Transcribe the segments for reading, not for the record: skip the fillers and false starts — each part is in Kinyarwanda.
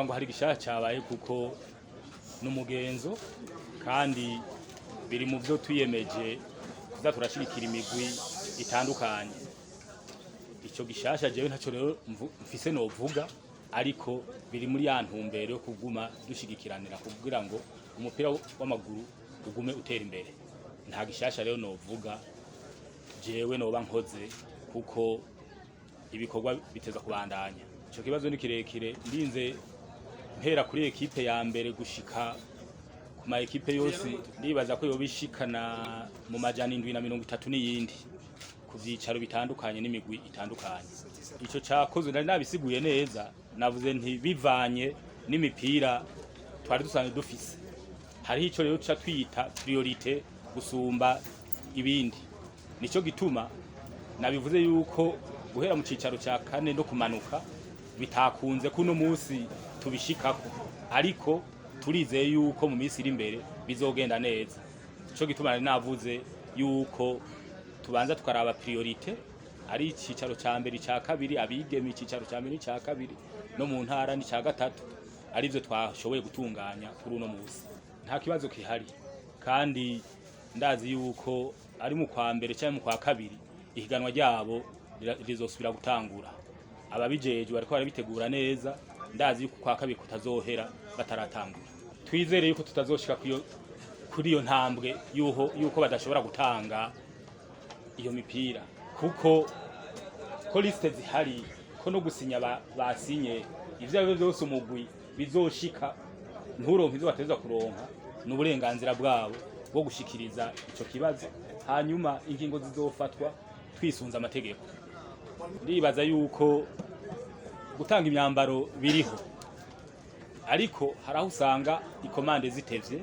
sinovuga ngo hari gishasha cyabaye kuko n'umugenzo kandi biri mu byo twiyemeje kuza turashirikira imigwi itandukanye. Ico gishasha jewe ntaco rero mfise novuga, ariko biri muri ya ntumbero yo kuguma dushigikiranira kugira ngo umupira w'amaguru ugume utera imbere. Nta gishasha rero novuga jewe noba nkoze kuko ibikorwa biteza kubandanya. Ico kibazo ni kirekire, ndinze mpera kuri ekipe ya mbere gushika ku ma ekipe yose ndibaza ko yobishikana mu majana 730 n'iyindi ku vyicaro bitandukanye n'imigwi itandukanye. Ico cakozwe nari nabisiguye neza, navuze nti bivanye n'imipira twari dusanzwe dufise. Hari ico rero ca twita priorite gusumba ibindi. Nico gituma nabivuze yuko guhera mu cicaro ca kane no kumanuka bitakunze kuno musi tubishikako, ariko turizeye yuko mu minsi iri imbere bizogenda neza. Ico gituma nari navuze yuko tubanza tukaraba priorite ari cicaro ca mbere ca kabiri, abigeme cicaro ca mbere ca kabiri, no mu ntara ni ca gatatu, arivyo twashoboye gutunganya kuri uno musi. Nta kibazo kihari kandi ndazi yuko ari mu kwa mbere cyangwa mu kwa kabiri ihiganwa ryabo rizosubira gutangura. Ababijejwe bariko barabitegura neza, ndazi yuko kwa kabiri kutazohera bataratangura. Twizere yuko tutazoshika kuri iyo ntambwe yuko badashobora gutanga iyo mipira, kuko ko liste zihari ko no gusinya basinye ivyo byose umugwi bizoshika nturonke ivyo bateza kuronka n'uburenganzira bwabo bwo gushikiriza ico kibazo, hanyuma ingingo zizofatwa twisunza amategeko. Ndibaza yuko gutanga imyambaro biriho, ariko haraho usanga ikomande zitevye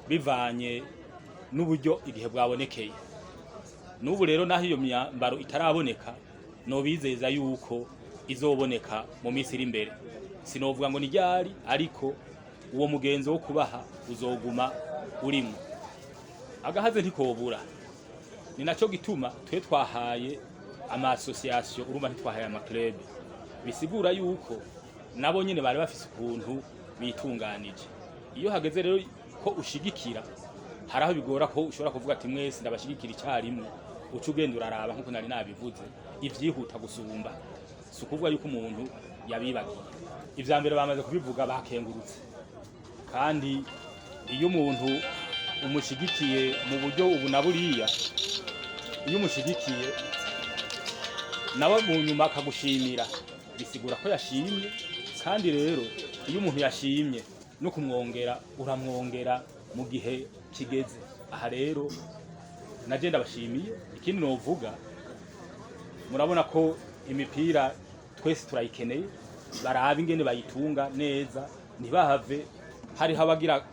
bivanye n'uburyo igihe bwabonekeye. N'ubu rero naho iyo myambaro itaraboneka, no bizeza yuko izoboneka mu minsi iri imbere. Sinovuga ngo ni ryari, ariko uwo mugenzo wo kubaha uzoguma urimo. Agahaze ntikobura. Ni naco gituma twe twahaye ama association, urumva ntitwahaye ama club. Bisigura yuko nabo nyene bari bafise ukuntu bitunganije. Iyo hageze rero ko ushigikira, haraho bigora ko ushobora kuvuga ati mwese ndabashigikira icyarimwe, uca ugenda uraraba nkuko nari nabivuze ivyihuta gusumba. Si ukuvuga yuko umuntu yabibagiye. Ivya mbere bamaze kubivuga bakengurutse, kandi iyo umuntu umushigikiye mu buryo ubu na buriya, iyo umushigikiye nawe mu nyuma akagushimira, bisigura ko yashimye. Kandi rero iyo umuntu yashimye no kumwongera uramwongera mu gihe kigeze. Aha rero naje ndabashimiye. Ikindi novuga, murabona ko imipira twese turayikeneye, baraba ingene bayitunga neza, ntibahave hari habagira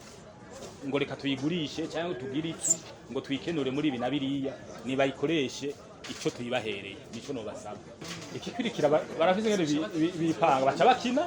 ngo reka tuyigurishe cyangwa tugire iki ngo tuyikenure muri ibi na biriya. Nibayikoreshe ico tuyibahereye, nico no basaba. Ikikwirikira barafise ingene bipanga baca bakina